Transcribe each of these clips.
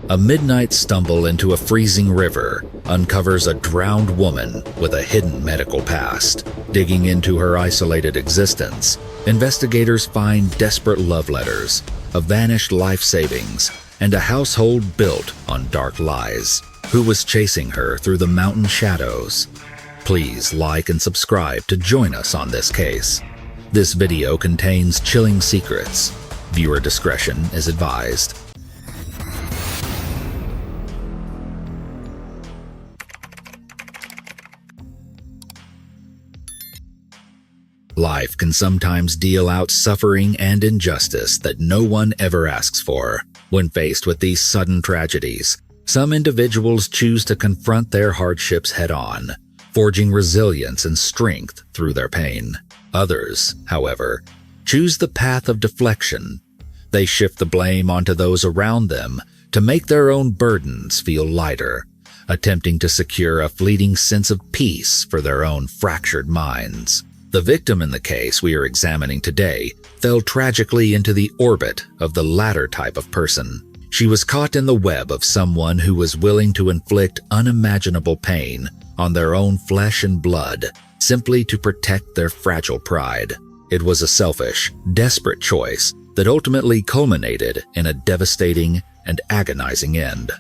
A midnight stumble into a freezing river uncovers a drowned woman with a hidden medical past. Digging into her isolated existence, investigators find desperate love letters, a vanished life savings, and a household built on dark lies. Who was chasing her through the mountain shadows? Please like and subscribe to join us on this case. This video contains chilling secrets. Viewer discretion is advised. Life can sometimes deal out suffering and injustice that no one ever asks for. When faced with these sudden tragedies, some individuals choose to confront their hardships head-on, forging resilience and strength through their pain. Others, however, choose the path of deflection. They shift the blame onto those around them to make their own burdens feel lighter, attempting to secure a fleeting sense of peace for their own fractured minds. The victim in the case we are examining today fell tragically into the orbit of the latter type of person. She was caught in the web of someone who was willing to inflict unimaginable pain on their own flesh and blood, simply to protect their fragile pride. It was a selfish, desperate choice that ultimately culminated in a devastating and agonizing end.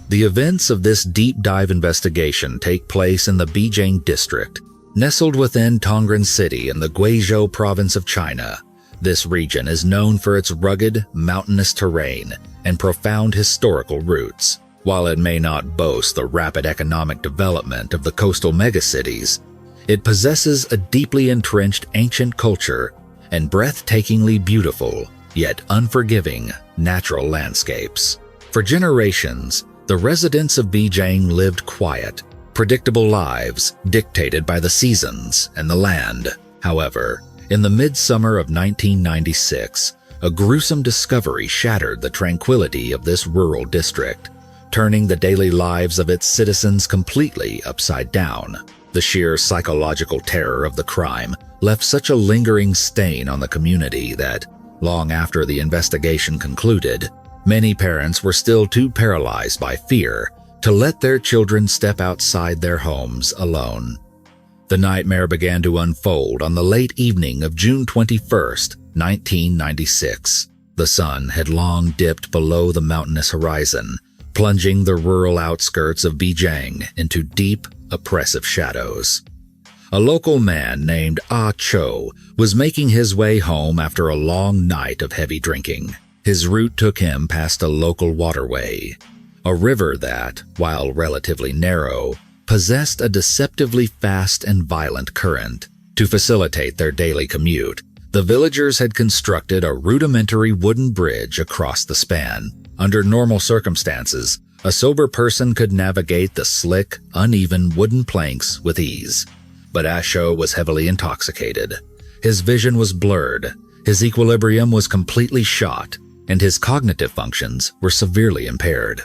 The events of this deep dive investigation take place in the Bijang district, nestled within Tongren City in the Guizhou province of China. This region is known for its rugged, mountainous terrain and profound historical roots. While it may not boast the rapid economic development of the coastal megacities, it possesses a deeply entrenched ancient culture and breathtakingly beautiful, yet unforgiving, natural landscapes. For generations, the residents of Bijang lived quiet, predictable lives dictated by the seasons and the land. However, in the midsummer of 1996, a gruesome discovery shattered the tranquility of this rural district, turning the daily lives of its citizens completely upside down. The sheer psychological terror of the crime left such a lingering stain on the community that, long after the investigation concluded, many parents were still too paralyzed by fear to let their children step outside their homes alone. The nightmare began to unfold on the late evening of June 21st, 1996. The sun had long dipped below the mountainous horizon, plunging the rural outskirts of Bijang into deep, oppressive shadows. A local man named Ah Cho was making his way home after a long night of heavy drinking. His route took him past a local waterway, a river that, while relatively narrow, possessed a deceptively fast and violent current. To facilitate their daily commute, the villagers had constructed a rudimentary wooden bridge across the span. Under normal circumstances, a sober person could navigate the slick, uneven wooden planks with ease. But Asho was heavily intoxicated. His vision was blurred, his equilibrium was completely shot, and his cognitive functions were severely impaired.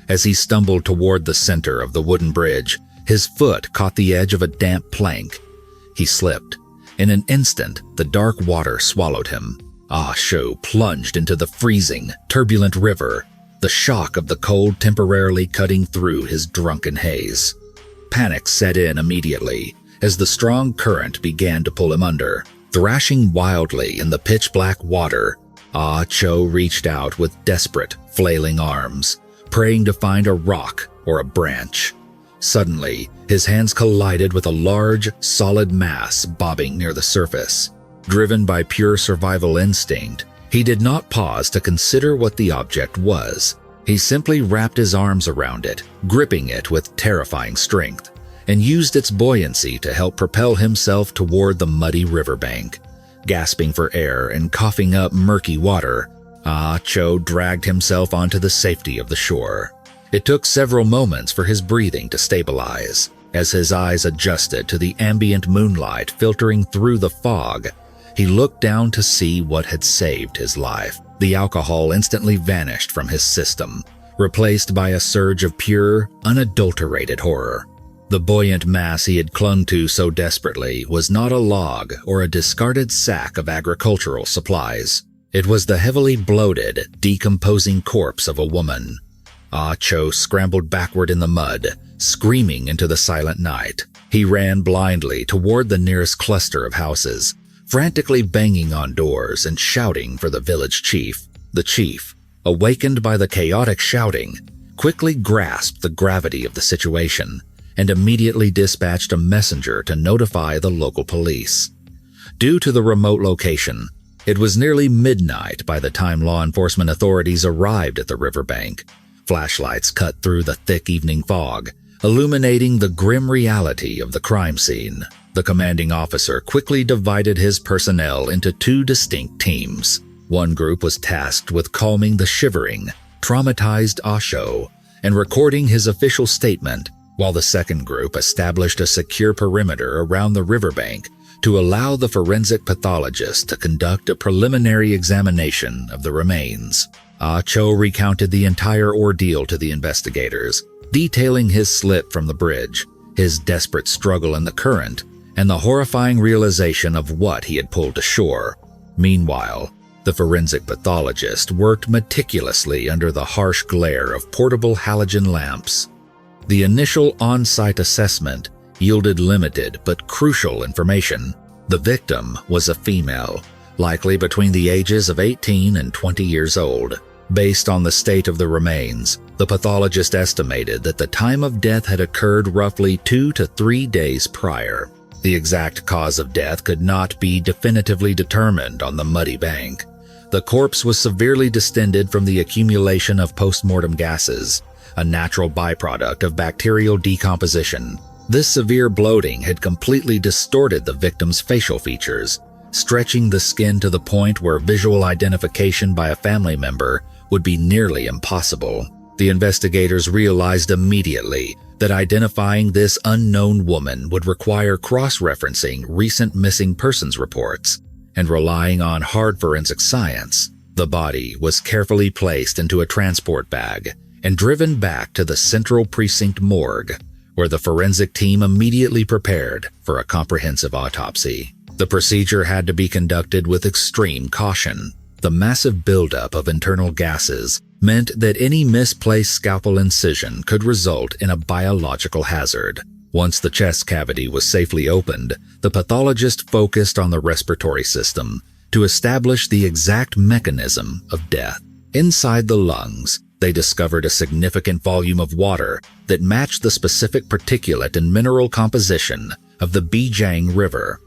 As he stumbled toward the center of the wooden bridge, his foot caught the edge of a damp plank. He slipped. In an instant, the dark water swallowed him. Ah Sho plunged into the freezing, turbulent river, the shock of the cold temporarily cutting through his drunken haze. Panic set in immediately as the strong current began to pull him under. Thrashing wildly in the pitch-black water, Ah Cho reached out with desperate, flailing arms, praying to find a rock or a branch. Suddenly, his hands collided with a large, solid mass bobbing near the surface. Driven by pure survival instinct, he did not pause to consider what the object was. He simply wrapped his arms around it, gripping it with terrifying strength, and used its buoyancy to help propel himself toward the muddy riverbank. Gasping for air and coughing up murky water, Ah Cho dragged himself onto the safety of the shore. It took several moments for his breathing to stabilize. As his eyes adjusted to the ambient moonlight filtering through the fog, he looked down to see what had saved his life. The alcohol instantly vanished from his system, replaced by a surge of pure, unadulterated horror. The buoyant mass he had clung to so desperately was not a log or a discarded sack of agricultural supplies. It was the heavily bloated, decomposing corpse of a woman. Ah Cho scrambled backward in the mud, screaming into the silent night. He ran blindly toward the nearest cluster of houses, frantically banging on doors and shouting for the village chief. The chief, awakened by the chaotic shouting, quickly grasped the gravity of the situation and immediately dispatched a messenger to notify the local police. Due to the remote location, it was nearly midnight by the time law enforcement authorities arrived at the riverbank. Flashlights cut through the thick evening fog, illuminating the grim reality of the crime scene. The commanding officer quickly divided his personnel into two distinct teams. One group was tasked with calming the shivering, traumatized Osho and recording his official statement, while the second group established a secure perimeter around the riverbank to allow the forensic pathologist to conduct a preliminary examination of the remains. Ah Cho recounted the entire ordeal to the investigators, detailing his slip from the bridge, his desperate struggle in the current, and the horrifying realization of what he had pulled to shore. Meanwhile, the forensic pathologist worked meticulously under the harsh glare of portable halogen lamps. The initial on-site assessment yielded limited but crucial information. The victim was a female, likely between the ages of 18 and 20 years old. Based on the state of the remains, the pathologist estimated that the time of death had occurred roughly 2 to 3 days prior. The exact cause of death could not be definitively determined on the muddy bank. The corpse was severely distended from the accumulation of postmortem gases, a natural byproduct of bacterial decomposition. This severe bloating had completely distorted the victim's facial features, stretching the skin to the point where visual identification by a family member would be nearly impossible. The investigators realized immediately that identifying this unknown woman would require cross-referencing recent missing persons reports and relying on hard forensic science. The body was carefully placed into a transport bag and driven back to the Central Precinct morgue, where the forensic team immediately prepared for a comprehensive autopsy. The procedure had to be conducted with extreme caution. The massive buildup of internal gases meant that any misplaced scalpel incision could result in a biological hazard. Once the chest cavity was safely opened, the pathologist focused on the respiratory system to establish the exact mechanism of death. Inside the lungs, they discovered a significant volume of water that matched the specific particulate and mineral composition of the Bijang River.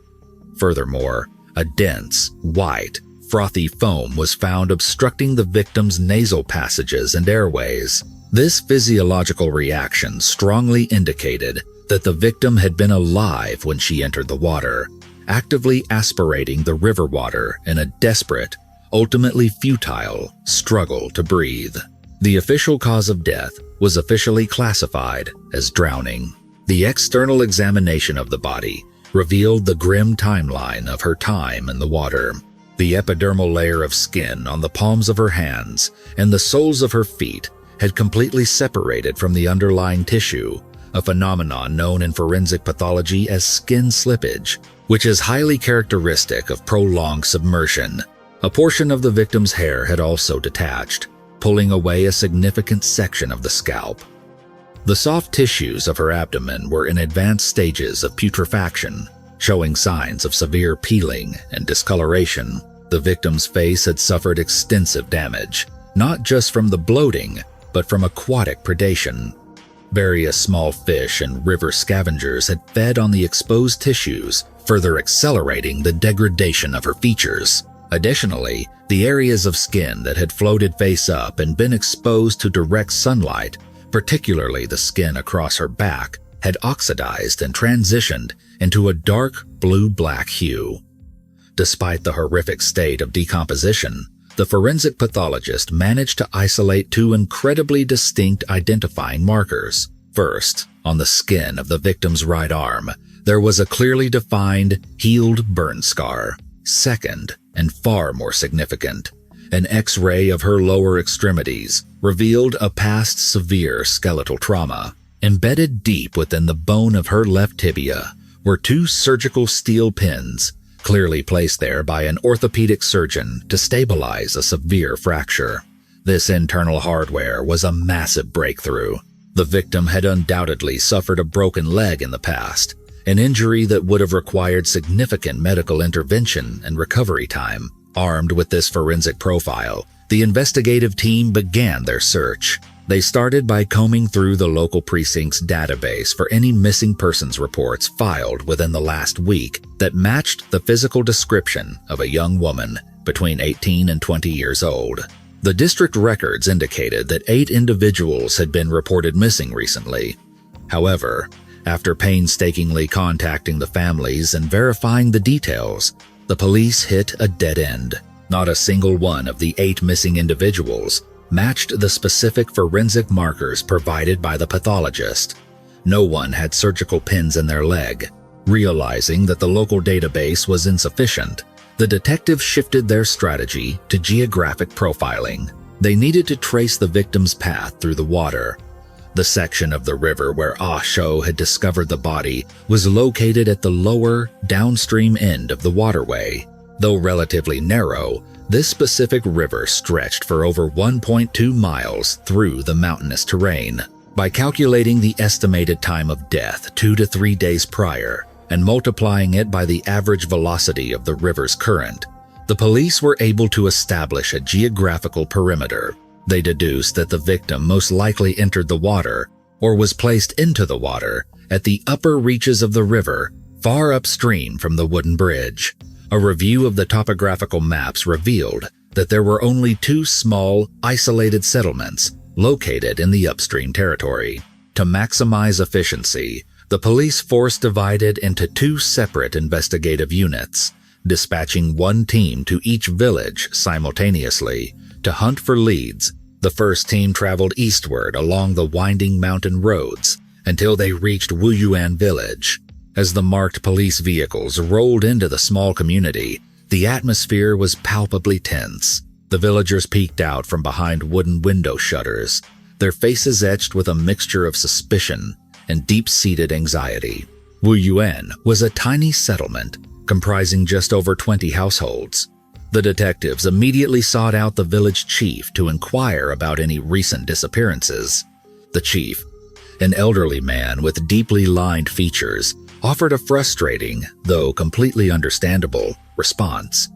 Furthermore, a dense, white, frothy foam was found obstructing the victim's nasal passages and airways. This physiological reaction strongly indicated that the victim had been alive when she entered the water, actively aspirating the river water in a desperate, ultimately futile struggle to breathe. The official cause of death was officially classified as drowning. The external examination of the body revealed the grim timeline of her time in the water. The epidermal layer of skin on the palms of her hands and the soles of her feet had completely separated from the underlying tissue, a phenomenon known in forensic pathology as skin slippage, which is highly characteristic of prolonged submersion. A portion of the victim's hair had also detached, pulling away a significant section of the scalp. The soft tissues of her abdomen were in advanced stages of putrefaction, showing signs of severe peeling and discoloration. The victim's face had suffered extensive damage, not just from the bloating, but from aquatic predation. Various small fish and river scavengers had fed on the exposed tissues, further accelerating the degradation of her features. Additionally, the areas of skin that had floated face up and been exposed to direct sunlight, particularly the skin across her back, had oxidized and transitioned into a dark blue-black hue. Despite the horrific state of decomposition, the forensic pathologist managed to isolate two incredibly distinct identifying markers. First, on the skin of the victim's right arm, there was a clearly defined, healed burn scar. Second, and far more significant, an X-ray of her lower extremities revealed a past severe skeletal trauma. Embedded deep within the bone of her left tibia were two surgical steel pins, clearly placed there by an orthopedic surgeon to stabilize a severe fracture. This internal hardware was a massive breakthrough. The victim had undoubtedly suffered a broken leg in the past, an injury that would have required significant medical intervention and recovery time. Armed with this forensic profile, the investigative team began their search. They started by combing through the local precinct's database for any missing persons reports filed within the last week that matched the physical description of a young woman between 18 and 20 years old. The district records indicated that 8 individuals had been reported missing recently. However, after painstakingly contacting the families and verifying the details, the police hit a dead end. Not a single one of the 8 missing individuals matched the specific forensic markers provided by the pathologist. No one had surgical pins in their leg. Realizing that the local database was insufficient, the detectives shifted their strategy to geographic profiling. They needed to trace the victim's path through the water. The section of the river where Ah Shou had discovered the body was located at the lower, downstream end of the waterway. Though relatively narrow, this specific river stretched for over 1.2 miles through the mountainous terrain. By calculating the estimated time of death 2 to 3 days prior and multiplying it by the average velocity of the river's current, the police were able to establish a geographical perimeter. They deduced that the victim most likely entered the water or was placed into the water at the upper reaches of the river, far upstream from the wooden bridge. A review of the topographical maps revealed that there were only 2 small, isolated settlements located in the upstream territory. To maximize efficiency, the police force divided into 2 separate investigative units, dispatching 1 team to each village simultaneously to hunt for leads. The first team traveled eastward along the winding mountain roads until they reached Wuyuan village. As the marked police vehicles rolled into the small community, the atmosphere was palpably tense. The villagers peeked out from behind wooden window shutters, their faces etched with a mixture of suspicion and deep-seated anxiety. Wuyuan was a tiny settlement comprising just over 20 households. The detectives immediately sought out the village chief to inquire about any recent disappearances. The chief, an elderly man with deeply lined features, offered a frustrating, though completely understandable, response.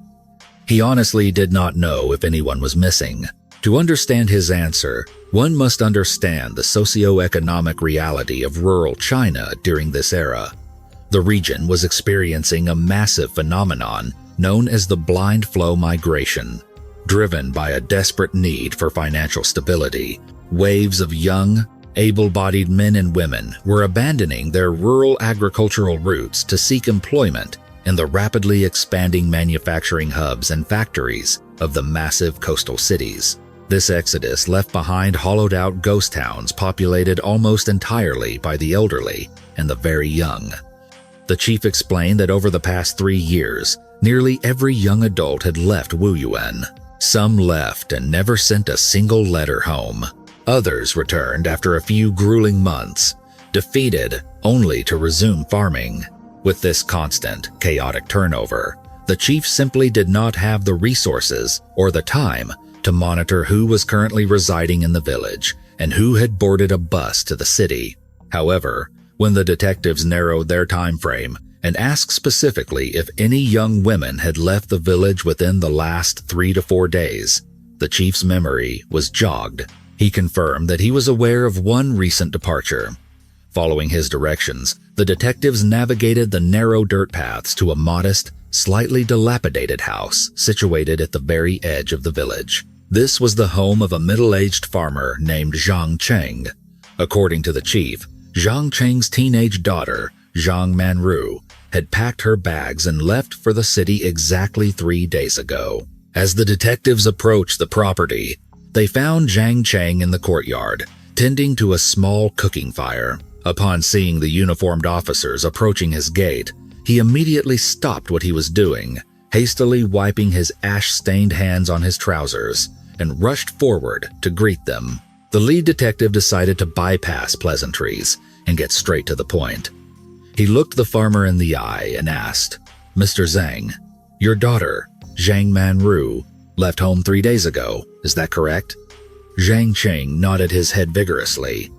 He honestly did not know if anyone was missing. To understand his answer, one must understand the socio-economic reality of rural China during this era. The region was experiencing a massive phenomenon known as the blind flow migration. Driven by a desperate need for financial stability, waves of young, able-bodied men and women were abandoning their rural agricultural roots to seek employment in the rapidly expanding manufacturing hubs and factories of the massive coastal cities. This exodus left behind hollowed-out ghost towns populated almost entirely by the elderly and the very young. The chief explained that over the past 3 years, nearly every young adult had left Wuyuan. Some left and never sent a single letter home. Others returned after a few grueling months, defeated only to resume farming. With this constant, chaotic turnover, the chief simply did not have the resources or the time to monitor who was currently residing in the village and who had boarded a bus to the city. However, when the detectives narrowed their time frame and asked specifically if any young women had left the village within the last 3 to 4 days, the chief's memory was jogged. He confirmed that he was aware of one recent departure. Following his directions, the detectives navigated the narrow dirt paths to a modest, slightly dilapidated house situated at the very edge of the village. This was the home of a middle-aged farmer named Zhang Cheng. According to the chief, Zhang Cheng's teenage daughter, Zhang Manru, had packed her bags and left for the city exactly 3 days ago. As the detectives approached the property, they found Zhang Cheng in the courtyard, tending to a small cooking fire. Upon seeing the uniformed officers approaching his gate, he immediately stopped what he was doing, hastily wiping his ash-stained hands on his trousers, and rushed forward to greet them. The lead detective decided to bypass pleasantries and get straight to the point. He looked the farmer in the eye and asked, "Mr. Zhang, your daughter, Zhang Manru, left home 3 days ago, is that correct?" Zhang Cheng nodded his head vigorously.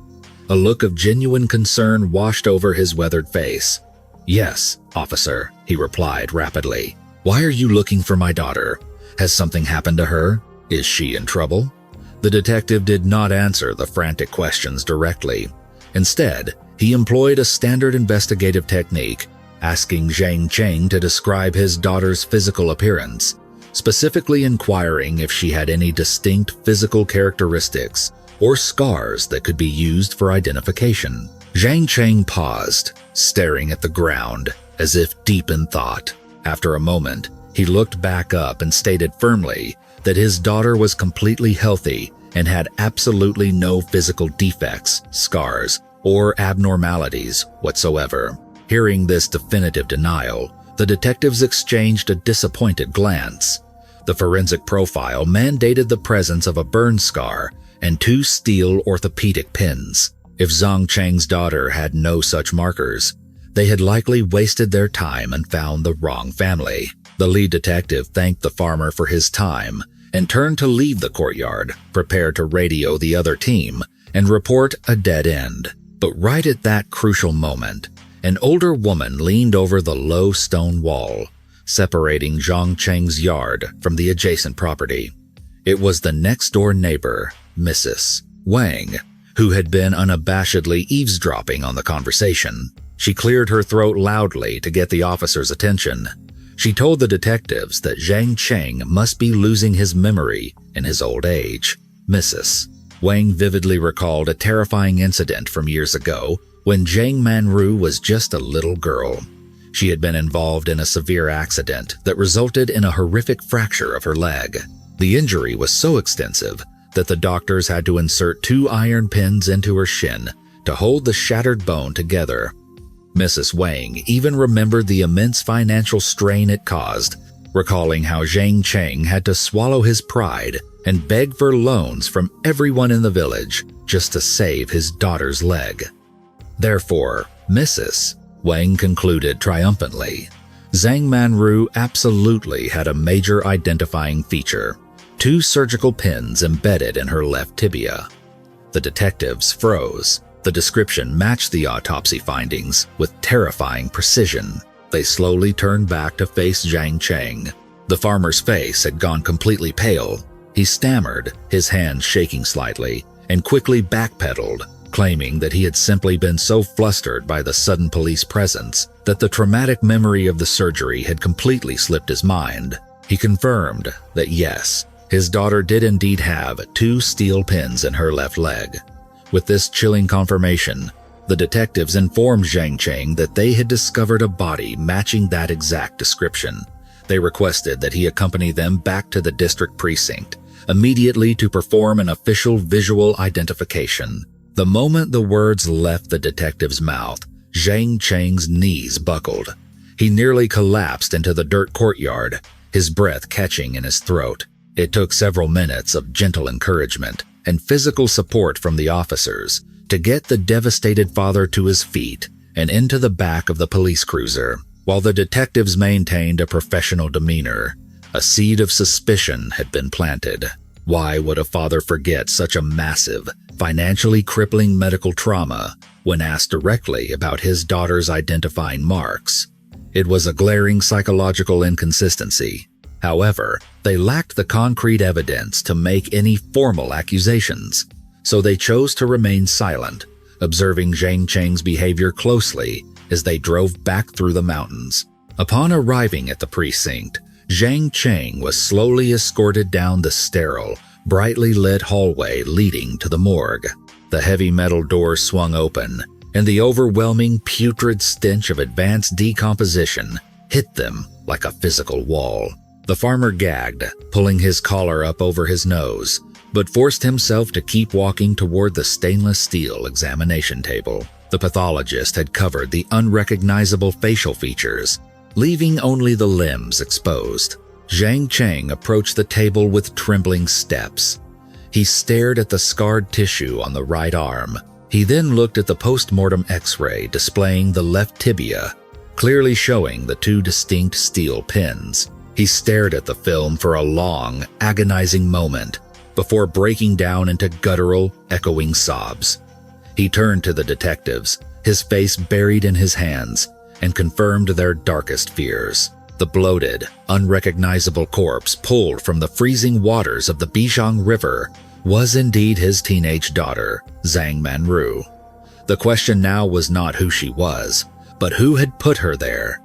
A look of genuine concern washed over his weathered face. "Yes, officer," he replied rapidly. "Why are you looking for my daughter? Has something happened to her? Is she in trouble?" The detective did not answer the frantic questions directly. Instead, he employed a standard investigative technique, asking Zhang Cheng to describe his daughter's physical appearance, specifically inquiring if she had any distinct physical characteristics or scars that could be used for identification. Zhang Cheng paused, staring at the ground, as if deep in thought. After a moment, he looked back up and stated firmly that his daughter was completely healthy and had absolutely no physical defects, scars, or abnormalities whatsoever. Hearing this definitive denial, the detectives exchanged a disappointed glance. The forensic profile mandated the presence of a burn scar and 2 steel orthopedic pins. If Zhang Cheng's daughter had no such markers, they had likely wasted their time and found the wrong family. The lead detective thanked the farmer for his time and turned to leave the courtyard, prepared to radio the other team and report a dead end. But right at that crucial moment, an older woman leaned over the low stone wall, separating Zhang Cheng's yard from the adjacent property. It was the next-door neighbor, Mrs. Wang, who had been unabashedly eavesdropping on the conversation. She cleared her throat loudly to get the officer's attention. She told the detectives that Zhang Cheng must be losing his memory in his old age. Mrs. Wang vividly recalled a terrifying incident from years ago when Zhang Manru was just a little girl. She had been involved in a severe accident that resulted in a horrific fracture of her leg. The injury was so extensive that the doctors had to insert 2 iron pins into her shin to hold the shattered bone together. Mrs. Wang even remembered the immense financial strain it caused, recalling how Zhang Cheng had to swallow his pride and beg for loans from everyone in the village just to save his daughter's leg. Therefore, Mrs. Wang concluded triumphantly, Zhang Manru absolutely had a major identifying feature: 2 surgical pins embedded in her left tibia. The detectives froze. The description matched the autopsy findings with terrifying precision. They slowly turned back to face Zhang Cheng. The farmer's face had gone completely pale. He stammered, his hands shaking slightly, and quickly backpedaled, claiming that he had simply been so flustered by the sudden police presence that the traumatic memory of the surgery had completely slipped his mind. He confirmed that yes, his daughter did indeed have 2 steel pins in her left leg. With this chilling confirmation, the detectives informed Zhang Cheng that they had discovered a body matching that exact description. They requested that he accompany them back to the district precinct immediately to perform an official visual identification. The moment the words left the detective's mouth, Zhang Cheng's knees buckled. He nearly collapsed into the dirt courtyard, his breath catching in his throat. It took several minutes of gentle encouragement and physical support from the officers to get the devastated father to his feet and into the back of the police cruiser. While the detectives maintained a professional demeanor, a seed of suspicion had been planted. Why would a father forget such a massive, financially crippling medical trauma when asked directly about his daughter's identifying marks? It was a glaring psychological inconsistency. However, they lacked the concrete evidence to make any formal accusations, so they chose to remain silent, observing Zhang Cheng's behavior closely as they drove back through the mountains. Upon arriving at the precinct, Zhang Cheng was slowly escorted down the sterile, brightly lit hallway leading to the morgue. The heavy metal doors swung open, and the overwhelming putrid stench of advanced decomposition hit them like a physical wall. The farmer gagged, pulling his collar up over his nose, but forced himself to keep walking toward the stainless steel examination table. The pathologist had covered the unrecognizable facial features, leaving only the limbs exposed. Zhang Cheng approached the table with trembling steps. He stared at the scarred tissue on the right arm. He then looked at the post-mortem X-ray displaying the left tibia, clearly showing the 2 distinct steel pins. He stared at the film for a long, agonizing moment, before breaking down into guttural, echoing sobs. He turned to the detectives, his face buried in his hands, and confirmed their darkest fears. The bloated, unrecognizable corpse pulled from the freezing waters of the Bijang River was indeed his teenage daughter, Zhang Manru. The question now was not who she was, but who had put her there.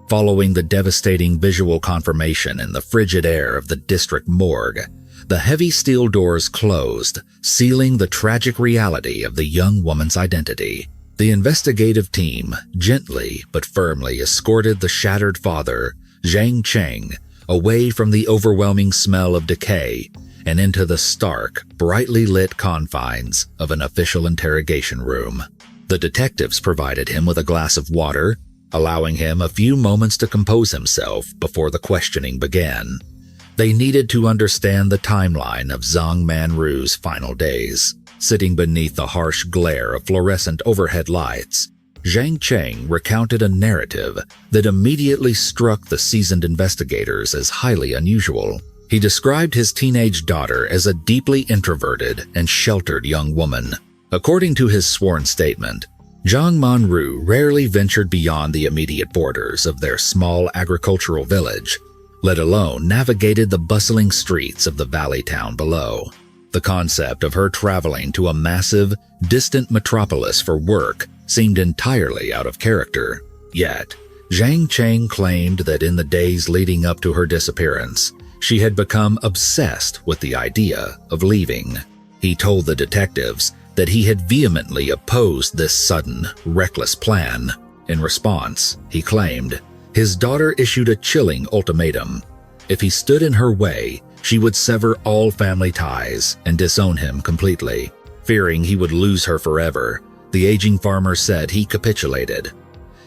Following the devastating visual confirmation in the frigid air of the district morgue, the heavy steel doors closed, sealing the tragic reality of the young woman's identity. The investigative team gently but firmly escorted the shattered father, Zhang Cheng, away from the overwhelming smell of decay and into the stark, brightly lit confines of an official interrogation room. The detectives provided him with a glass of water, allowing him a few moments to compose himself before the questioning began. They needed to understand the timeline of Zhang Manru's final days. Sitting beneath the harsh glare of fluorescent overhead lights, Zhang Cheng recounted a narrative that immediately struck the seasoned investigators as highly unusual. He described his teenage daughter as a deeply introverted and sheltered young woman. According to his sworn statement, Zhang Manru rarely ventured beyond the immediate borders of their small agricultural village, let alone navigated the bustling streets of the valley town below. The concept of her traveling to a massive, distant metropolis for work seemed entirely out of character. Yet, Zhang Cheng claimed that in the days leading up to her disappearance, she had become obsessed with the idea of leaving. He told the detectives that he had vehemently opposed this sudden, reckless plan. In response, he claimed, his daughter issued a chilling ultimatum. If he stood in her way, she would sever all family ties and disown him completely. Fearing he would lose her forever, the aging farmer said he capitulated.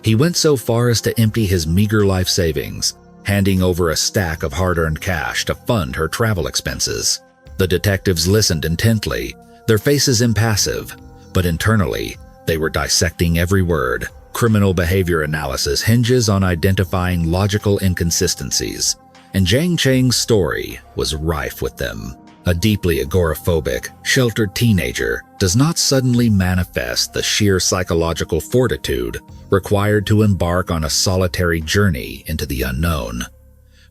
He went so far as to empty his meager life savings, handing over a stack of hard-earned cash to fund her travel expenses. The detectives listened intently, their faces impassive, but internally, they were dissecting every word. Criminal behavior analysis hinges on identifying logical inconsistencies, and Zhang Cheng's story was rife with them. A deeply agoraphobic, sheltered teenager does not suddenly manifest the sheer psychological fortitude required to embark on a solitary journey into the unknown.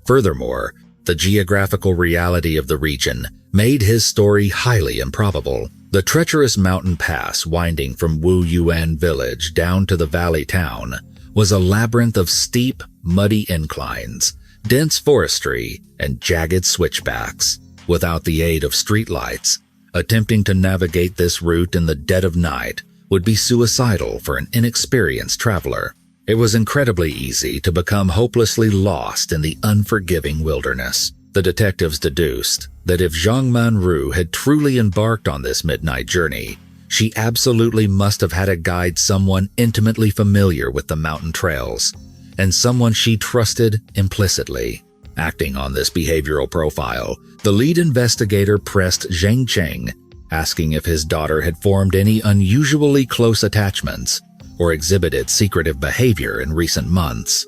Furthermore, the geographical reality of the region made his story highly improbable. The treacherous mountain pass winding from Wu Yuan village down to the valley town was a labyrinth of steep, muddy inclines, dense forestry, and jagged switchbacks. Without the aid of streetlights, attempting to navigate this route in the dead of night would be suicidal for an inexperienced traveler. It was incredibly easy to become hopelessly lost in the unforgiving wilderness. The detectives deduced that if Zhang Manru had truly embarked on this midnight journey, she absolutely must have had a guide, someone intimately familiar with the mountain trails, and someone she trusted implicitly. Acting on this behavioral profile, the lead investigator pressed Zhang Cheng, asking if his daughter had formed any unusually close attachments or exhibited secretive behavior in recent months.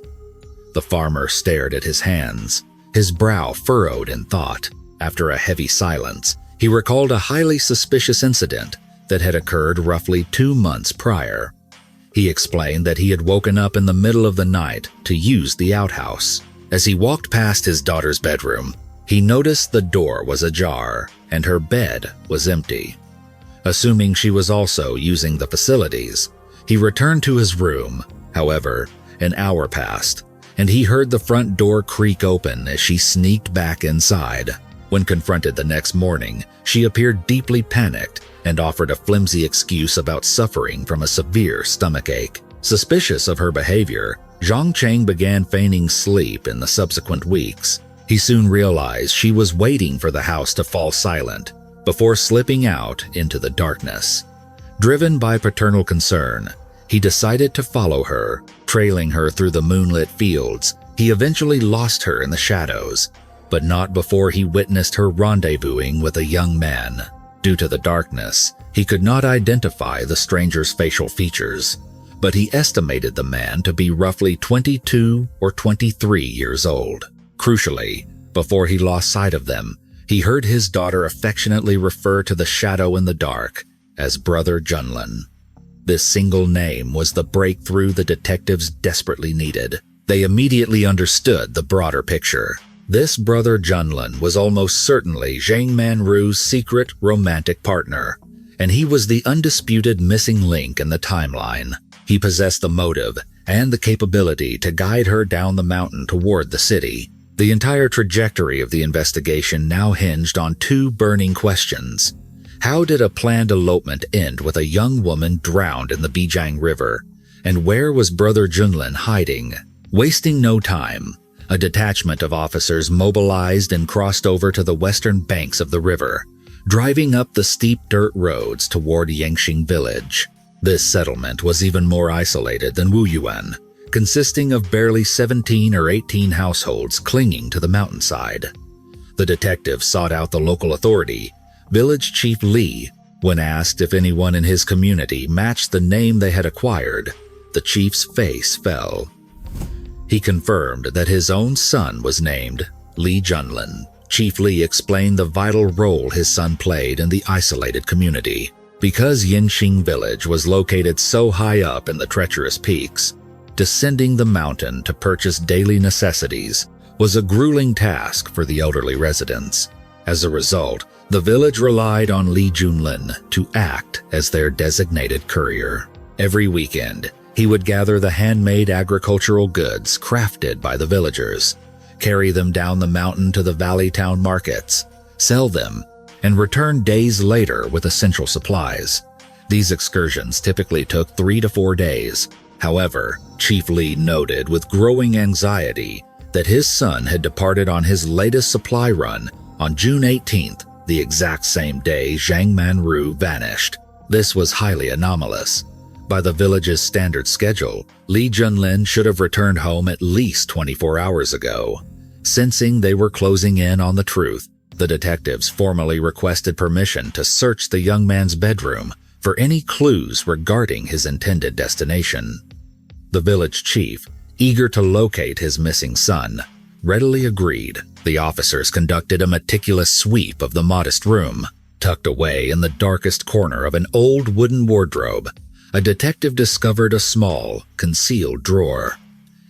The farmer stared at his hands, his brow furrowed in thought. After a heavy silence, he recalled a highly suspicious incident that had occurred roughly 2 months prior. He explained that he had woken up in the middle of the night to use the outhouse. As he walked past his daughter's bedroom, he noticed the door was ajar and her bed was empty. Assuming she was also using the facilities, he returned to his room. However, an hour passed, and he heard the front door creak open as she sneaked back inside. When confronted the next morning, she appeared deeply panicked and offered a flimsy excuse about suffering from a severe stomachache. Suspicious of her behavior, Zhang Cheng began feigning sleep in the subsequent weeks. He soon realized she was waiting for the house to fall silent before slipping out into the darkness. Driven by paternal concern, he decided to follow her. Trailing her through the moonlit fields, he eventually lost her in the shadows, but not before he witnessed her rendezvousing with a young man. Due to the darkness, he could not identify the stranger's facial features, but he estimated the man to be roughly 22 or 23 years old. Crucially, before he lost sight of them, he heard his daughter affectionately refer to the shadow in the dark as Brother Junlin. This single name was the breakthrough the detectives desperately needed. They immediately understood the broader picture. This Brother Junlin was almost certainly Zhang Manru's secret romantic partner, and he was the undisputed missing link in the timeline. He possessed the motive and the capability to guide her down the mountain toward the city. The entire trajectory of the investigation now hinged on two burning questions. How did a planned elopement end with a young woman drowned in the Bijang River? And where was Brother Junlin hiding? Wasting no time, a detachment of officers mobilized and crossed over to the western banks of the river, driving up the steep dirt roads toward Yangxing village. This settlement was even more isolated than Wuyuan, consisting of barely 17 or 18 households clinging to the mountainside. The detectives sought out the local authority, Village Chief Li. When asked if anyone in his community matched the name they had acquired, the chief's face fell. He confirmed that his own son was named Li Junlin. Chief Li explained the vital role his son played in the isolated community. Because Yinxing village was located so high up in the treacherous peaks, descending the mountain to purchase daily necessities was a grueling task for the elderly residents. As a result, the village relied on Li Junlin to act as their designated courier. Every weekend, he would gather the handmade agricultural goods crafted by the villagers, carry them down the mountain to the valley town markets, sell them, and return days later with essential supplies. These excursions typically took 3 to 4 days. However, Chief Li noted with growing anxiety that his son had departed on his latest supply run on June 18th, the exact same day Zhang Manru vanished. This was highly anomalous. By the village's standard schedule, Li Junlin should have returned home at least 24 hours ago. Sensing they were closing in on the truth, the detectives formally requested permission to search the young man's bedroom for any clues regarding his intended destination. The village chief, eager to locate his missing son, readily agreed. The officers conducted a meticulous sweep of the modest room. Tucked away in the darkest corner of an old wooden wardrobe, a detective discovered a small, concealed drawer.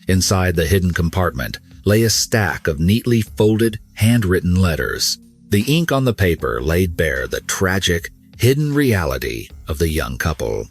Inside the hidden compartment lay a stack of neatly folded, handwritten letters. The ink on the paper laid bare the tragic, hidden reality of the young couple.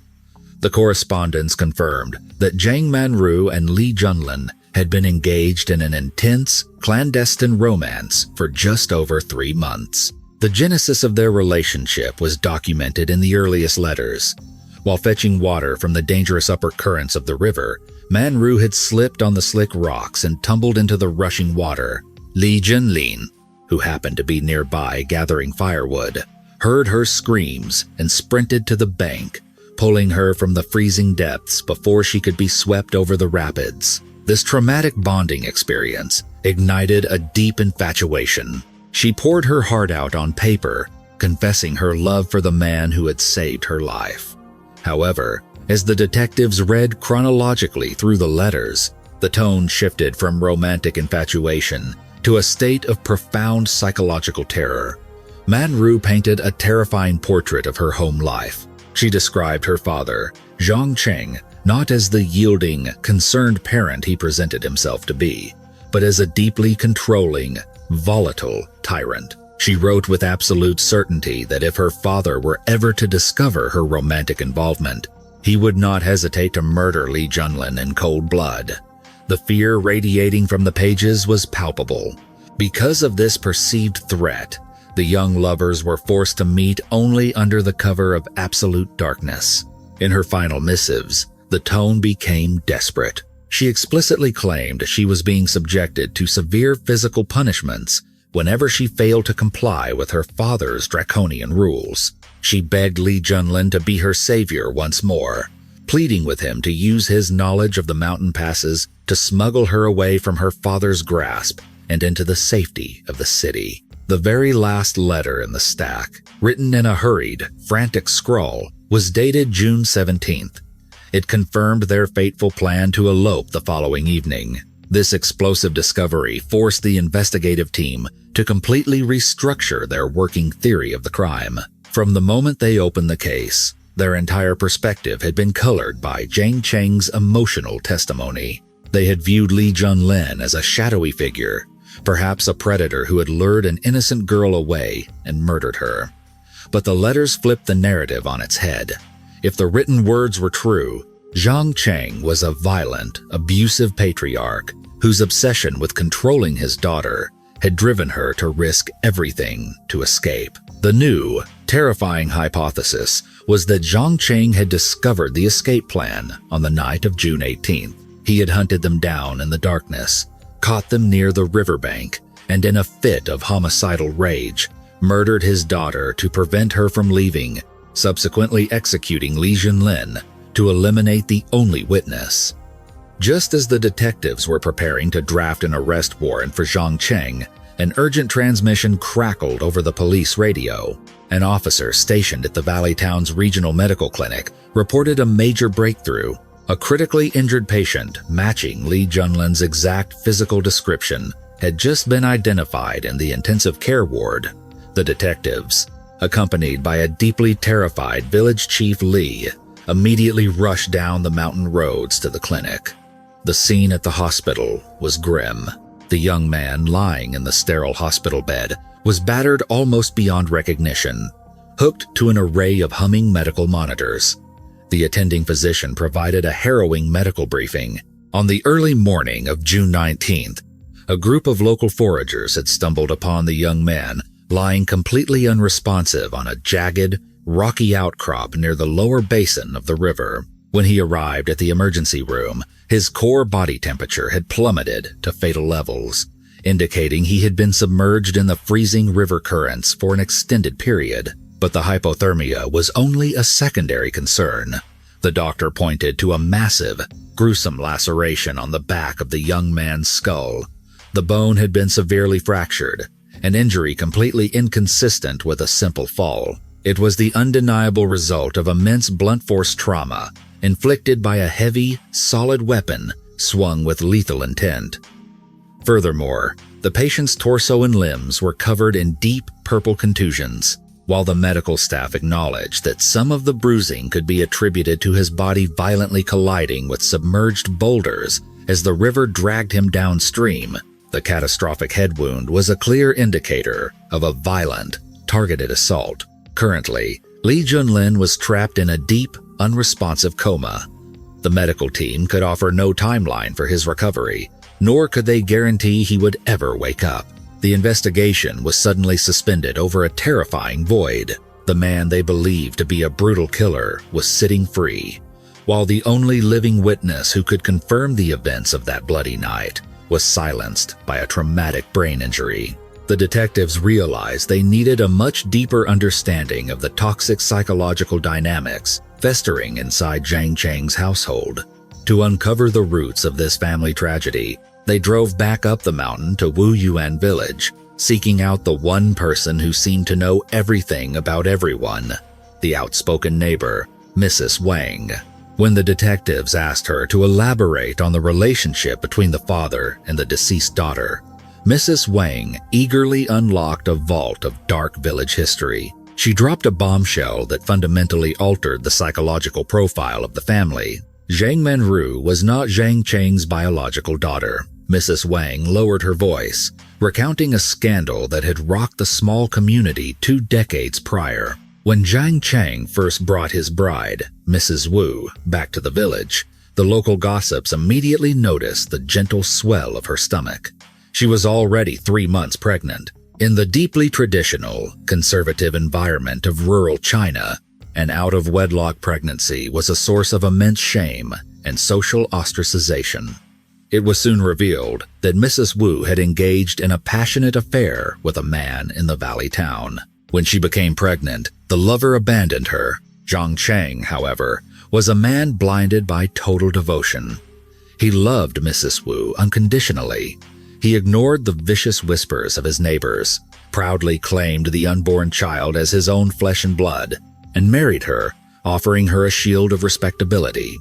The correspondence confirmed that Zhang Manru and Li Junlin had been engaged in an intense, clandestine romance for just over 3 months. The genesis of their relationship was documented in the earliest letters. While fetching water from the dangerous upper currents of the river, Manru had slipped on the slick rocks and tumbled into the rushing water. Li Junlin, who happened to be nearby gathering firewood, heard her screams and sprinted to the bank, pulling her from the freezing depths before she could be swept over the rapids. This traumatic bonding experience ignited a deep infatuation. She poured her heart out on paper, confessing her love for the man who had saved her life. However, as the detectives read chronologically through the letters, the tone shifted from romantic infatuation to a state of profound psychological terror. Manru painted a terrifying portrait of her home life. She described her father, Zhang Cheng, not as the yielding, concerned parent he presented himself to be, but as a deeply controlling, volatile tyrant. She wrote with absolute certainty that if her father were ever to discover her romantic involvement, he would not hesitate to murder Li Junlin in cold blood. The fear radiating from the pages was palpable. Because of this perceived threat, the young lovers were forced to meet only under the cover of absolute darkness. In her final missives, the tone became desperate. She explicitly claimed she was being subjected to severe physical punishments whenever she failed to comply with her father's draconian rules. She begged Li Junlin to be her savior once more, pleading with him to use his knowledge of the mountain passes to smuggle her away from her father's grasp and into the safety of the city. The very last letter in the stack, written in a hurried, frantic scrawl, was dated June 17th. It confirmed their fateful plan to elope the following evening. This explosive discovery forced the investigative team to completely restructure their working theory of the crime. From the moment they opened the case, their entire perspective had been colored by Zhang Cheng's emotional testimony. They had viewed Li Junlin as a shadowy figure, perhaps a predator who had lured an innocent girl away and murdered her. But the letters flipped the narrative on its head. If the written words were true, Zhang Cheng was a violent, abusive patriarch whose obsession with controlling his daughter had driven her to risk everything to escape. The new, terrifying hypothesis was that Zhang Cheng had discovered the escape plan on the night of June 18th. He had hunted them down in the darkness, caught them near the riverbank, and in a fit of homicidal rage, murdered his daughter to prevent her from leaving, subsequently executing Li Junlin to eliminate the only witness. Just as the detectives were preparing to draft an arrest warrant for Zhang Cheng, an urgent transmission crackled over the police radio. An officer stationed at the Valley Town's regional medical clinic reported a major breakthrough. A critically injured patient matching Li Junlin's exact physical description had just been identified in the intensive care ward. The detectives, accompanied by a deeply terrified village chief Li, immediately rushed down the mountain roads to the clinic. The scene at the hospital was grim. The young man lying in the sterile hospital bed was battered almost beyond recognition, hooked to an array of humming medical monitors. The attending physician provided a harrowing medical briefing. On the early morning of June 19th, a group of local foragers had stumbled upon the young man lying completely unresponsive on a jagged, rocky outcrop near the lower basin of the river. When he arrived at the emergency room, his core body temperature had plummeted to fatal levels, indicating he had been submerged in the freezing river currents for an extended period. But the hypothermia was only a secondary concern. The doctor pointed to a massive, gruesome laceration on the back of the young man's skull. The bone had been severely fractured, an injury completely inconsistent with a simple fall. It was the undeniable result of immense blunt force trauma inflicted by a heavy, solid weapon swung with lethal intent. Furthermore, the patient's torso and limbs were covered in deep purple contusions. While the medical staff acknowledged that some of the bruising could be attributed to his body violently colliding with submerged boulders as the river dragged him downstream, the catastrophic head wound was a clear indicator of a violent, targeted assault. Currently, Li Junlin was trapped in a deep, unresponsive coma. The medical team could offer no timeline for his recovery, nor could they guarantee he would ever wake up. The investigation was suddenly suspended over a terrifying void. The man they believed to be a brutal killer was sitting free, while the only living witness who could confirm the events of that bloody night was silenced by a traumatic brain injury. The detectives realized they needed a much deeper understanding of the toxic psychological dynamics festering inside Zhang Cheng's household. To uncover the roots of this family tragedy, they drove back up the mountain to Wu Yuan village, seeking out the one person who seemed to know everything about everyone, the outspoken neighbor, Mrs. Wang. When the detectives asked her to elaborate on the relationship between the father and the deceased daughter, Mrs. Wang eagerly unlocked a vault of dark village history. She dropped a bombshell that fundamentally altered the psychological profile of the family. Zhang Menru was not Zhang Cheng's biological daughter. Mrs. Wang lowered her voice, recounting a scandal that had rocked the small community 2 decades prior. When Zhang Cheng first brought his bride, Mrs. Wu, back to the village, the local gossips immediately noticed the gentle swell of her stomach. She was already 3 months pregnant. In the deeply traditional, conservative environment of rural China, an out-of-wedlock pregnancy was a source of immense shame and social ostracization. It was soon revealed that Mrs. Wu had engaged in a passionate affair with a man in the valley town. When she became pregnant, the lover abandoned her. Zhang Cheng, however, was a man blinded by total devotion. He loved Mrs. Wu unconditionally. He ignored the vicious whispers of his neighbors, proudly claimed the unborn child as his own flesh and blood, and married her, offering her a shield of respectability.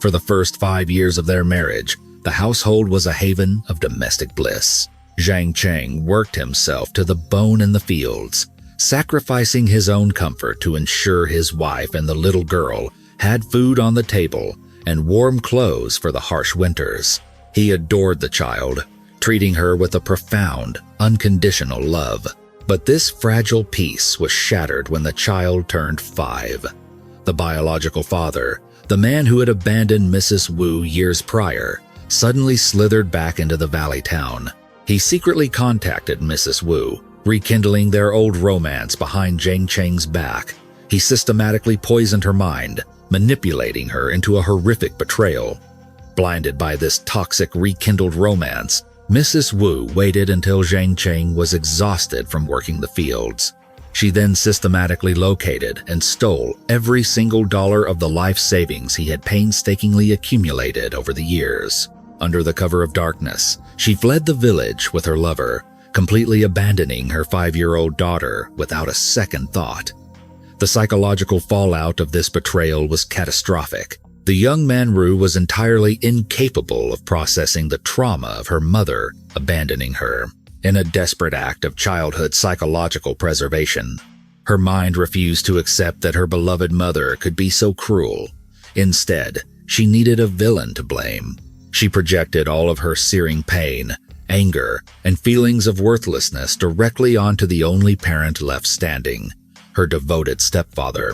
For the first 5 years of their marriage, the household was a haven of domestic bliss. Zhang Cheng worked himself to the bone in the fields, sacrificing his own comfort to ensure his wife and the little girl had food on the table and warm clothes for the harsh winters. He adored the child, treating her with a profound, unconditional love. But this fragile peace was shattered when the child turned 5. The biological father, the man who had abandoned Mrs. Wu years prior, suddenly slithered back into the valley town. He secretly contacted Mrs. Wu, rekindling their old romance behind Zhang Cheng's back. He systematically poisoned her mind, manipulating her into a horrific betrayal. Blinded by this toxic rekindled romance, Mrs. Wu waited until Zhang Cheng was exhausted from working the fields. She then systematically located and stole every single dollar of the life savings he had painstakingly accumulated over the years. Under the cover of darkness, she fled the village with her lover, completely abandoning her 5-year-old daughter without a second thought. The psychological fallout of this betrayal was catastrophic. The young Manru was entirely incapable of processing the trauma of her mother abandoning her. In a desperate act of childhood psychological preservation, her mind refused to accept that her beloved mother could be so cruel. Instead, she needed a villain to blame. She projected all of her searing pain, anger, and feelings of worthlessness directly onto the only parent left standing, her devoted stepfather.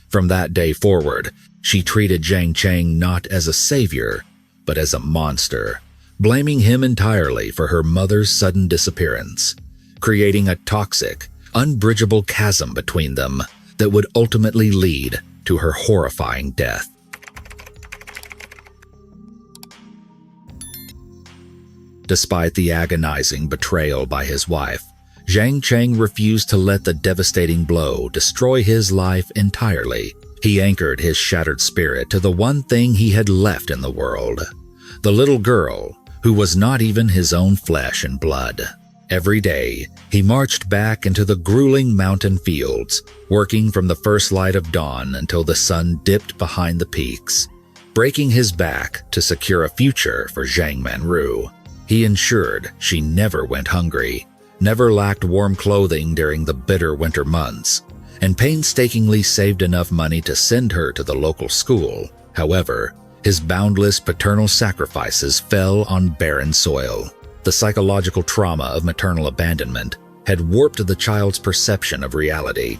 From that day forward, she treated Zhang Cheng not as a savior, but as a monster, blaming him entirely for her mother's sudden disappearance, creating a toxic, unbridgeable chasm between them that would ultimately lead to her horrifying death. Despite the agonizing betrayal by his wife, Zhang Cheng refused to let the devastating blow destroy his life entirely. He anchored his shattered spirit to the one thing he had left in the world, the little girl who was not even his own flesh and blood. Every day, he marched back into the grueling mountain fields, working from the first light of dawn until the sun dipped behind the peaks, breaking his back to secure a future for Zhang Manru. He ensured she never went hungry, never lacked warm clothing during the bitter winter months, and painstakingly saved enough money to send her to the local school. However, his boundless paternal sacrifices fell on barren soil. The psychological trauma of maternal abandonment had warped the child's perception of reality.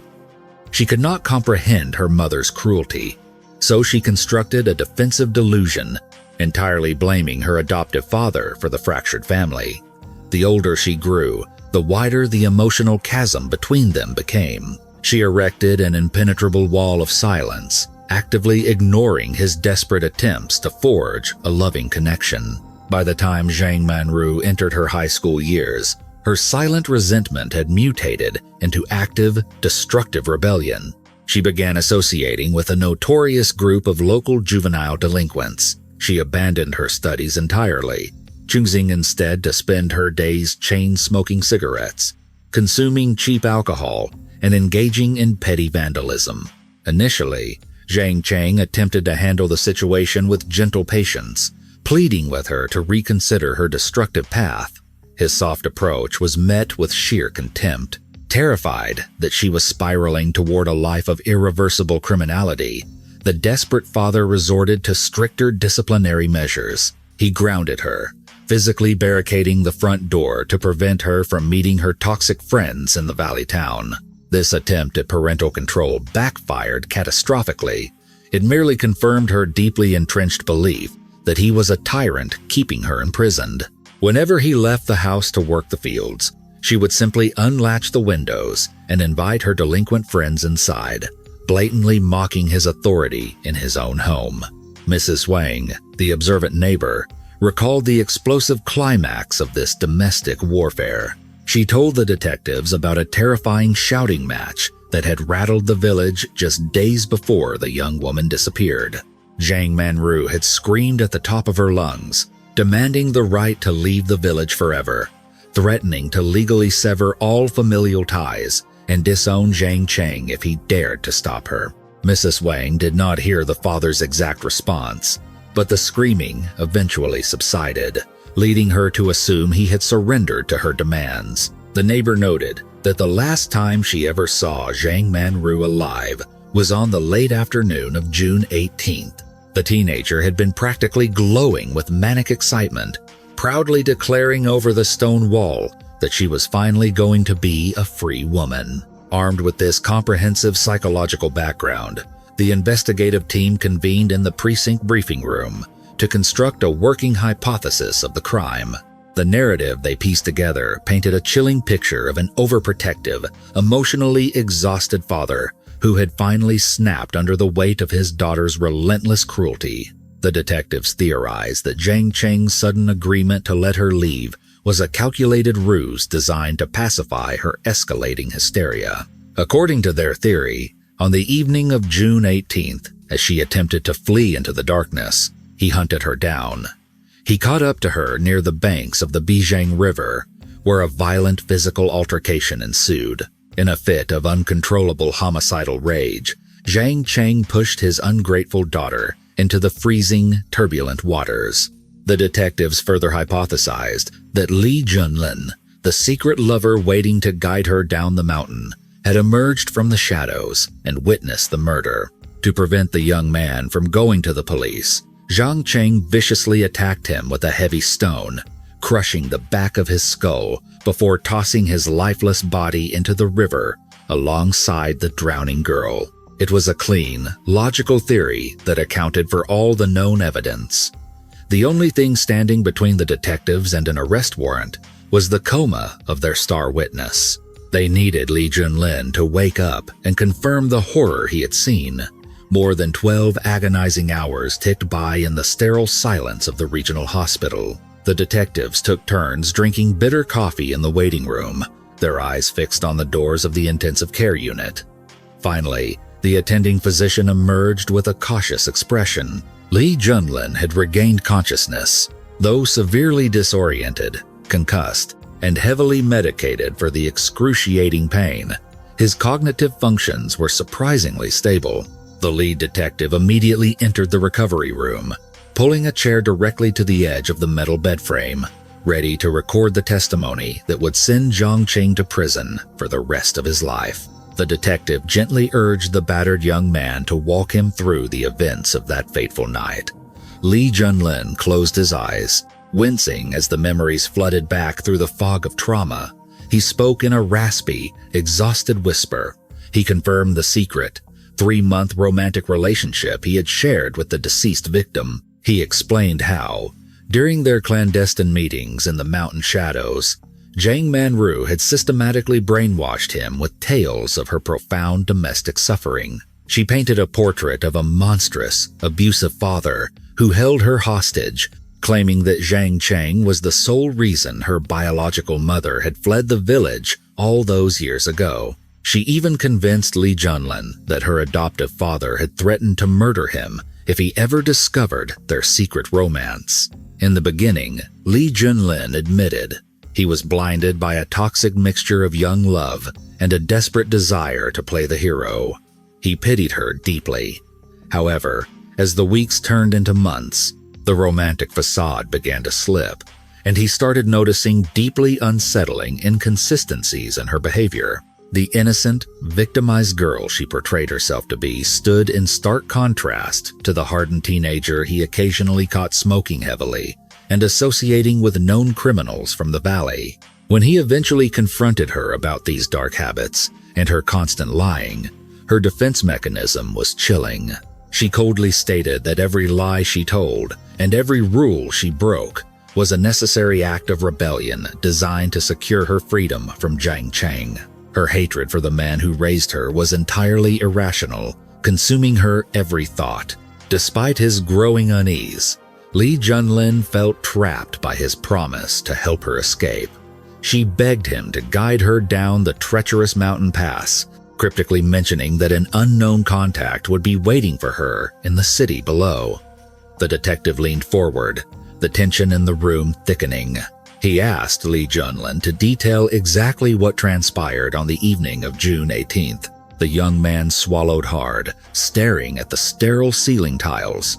She could not comprehend her mother's cruelty, so she constructed a defensive delusion, entirely blaming her adoptive father for the fractured family. The older she grew, the wider the emotional chasm between them became. She erected an impenetrable wall of silence, actively ignoring his desperate attempts to forge a loving connection. By the time Zhang Manru entered her high school years, her silent resentment had mutated into active, destructive rebellion. She began associating with a notorious group of local juvenile delinquents. She abandoned her studies entirely, choosing instead to spend her days chain-smoking cigarettes, consuming cheap alcohol, and engaging in petty vandalism. Initially, Zhang Cheng attempted to handle the situation with gentle patience, pleading with her to reconsider her destructive path. His soft approach was met with sheer contempt. Terrified that she was spiraling toward a life of irreversible criminality, the desperate father resorted to stricter disciplinary measures. He grounded her, physically barricading the front door to prevent her from meeting her toxic friends in the valley town. This attempt at parental control backfired catastrophically. It merely confirmed her deeply entrenched belief that he was a tyrant keeping her imprisoned. Whenever he left the house to work the fields, she would simply unlatch the windows and invite her delinquent friends inside, blatantly mocking his authority in his own home. Mrs. Wang, the observant neighbor, recalled the explosive climax of this domestic warfare. She told the detectives about a terrifying shouting match that had rattled the village just days before the young woman disappeared. Zhang Manru had screamed at the top of her lungs, demanding the right to leave the village forever, threatening to legally sever all familial ties and disown Zhang Cheng if he dared to stop her. Mrs. Wang did not hear the father's exact response, but the screaming eventually subsided, leading her to assume he had surrendered to her demands. The neighbor noted that the last time she ever saw Zhang Manru alive was on the late afternoon of June 18th. The teenager had been practically glowing with manic excitement, proudly declaring over the stone wall that she was finally going to be a free woman. Armed with this comprehensive psychological background, the investigative team convened in the precinct briefing room to construct a working hypothesis of the crime. The narrative they pieced together painted a chilling picture of an overprotective, emotionally exhausted father who had finally snapped under the weight of his daughter's relentless cruelty. The detectives theorized that Zhang Cheng's sudden agreement to let her leave was a calculated ruse designed to pacify her escalating hysteria. According to their theory, on the evening of June 18th, as she attempted to flee into the darkness, he hunted her down. He caught up to her near the banks of the Bijiang River, where a violent physical altercation ensued. In a fit of uncontrollable homicidal rage, Zhang Cheng pushed his ungrateful daughter into the freezing, turbulent waters. The detectives further hypothesized that Li Junlin, the secret lover waiting to guide her down the mountain, had emerged from the shadows and witnessed the murder. To prevent the young man from going to the police, Zhang Cheng viciously attacked him with a heavy stone, crushing the back of his skull before tossing his lifeless body into the river alongside the drowning girl. It was a clean, logical theory that accounted for all the known evidence. The only thing standing between the detectives and an arrest warrant was the coma of their star witness. They needed Li Junlin to wake up and confirm the horror he had seen. More than 12 agonizing hours ticked by in the sterile silence of the regional hospital. The detectives took turns drinking bitter coffee in the waiting room, their eyes fixed on the doors of the intensive care unit. Finally, the attending physician emerged with a cautious expression. Li Junlin had regained consciousness, though severely disoriented, concussed, and heavily medicated for the excruciating pain. His cognitive functions were surprisingly stable. The lead detective immediately entered the recovery room, pulling a chair directly to the edge of the metal bed frame, ready to record the testimony that would send Zhang Cheng to prison for the rest of his life. The detective gently urged the battered young man to walk him through the events of that fateful night. Li Junlin closed his eyes, wincing as the memories flooded back through the fog of trauma. He spoke in a raspy, exhausted whisper. He confirmed the secret, 3-month romantic relationship he had shared with the deceased victim. He explained how, during their clandestine meetings in the mountain shadows, Zhang Manru had systematically brainwashed him with tales of her profound domestic suffering. She painted a portrait of a monstrous, abusive father who held her hostage, claiming that Zhang Cheng was the sole reason her biological mother had fled the village all those years ago. She even convinced Li Junlin that her adoptive father had threatened to murder him if he ever discovered their secret romance. In the beginning, Li Junlin admitted he was blinded by a toxic mixture of young love and a desperate desire to play the hero. He pitied her deeply. However, as the weeks turned into months, the romantic facade began to slip, and he started noticing deeply unsettling inconsistencies in her behavior. The innocent, victimized girl she portrayed herself to be stood in stark contrast to the hardened teenager he occasionally caught smoking heavily and associating with known criminals from the valley. When he eventually confronted her about these dark habits and her constant lying, her defense mechanism was chilling. She coldly stated that every lie she told and every rule she broke was a necessary act of rebellion designed to secure her freedom from Zhang Cheng. Her hatred for the man who raised her was entirely irrational, consuming her every thought. Despite his growing unease, Li Junlin felt trapped by his promise to help her escape. She begged him to guide her down the treacherous mountain pass, cryptically mentioning that an unknown contact would be waiting for her in the city below. The detective leaned forward, the tension in the room thickening. He asked Li Junlin to detail exactly what transpired on the evening of June 18th. The young man swallowed hard, staring at the sterile ceiling tiles.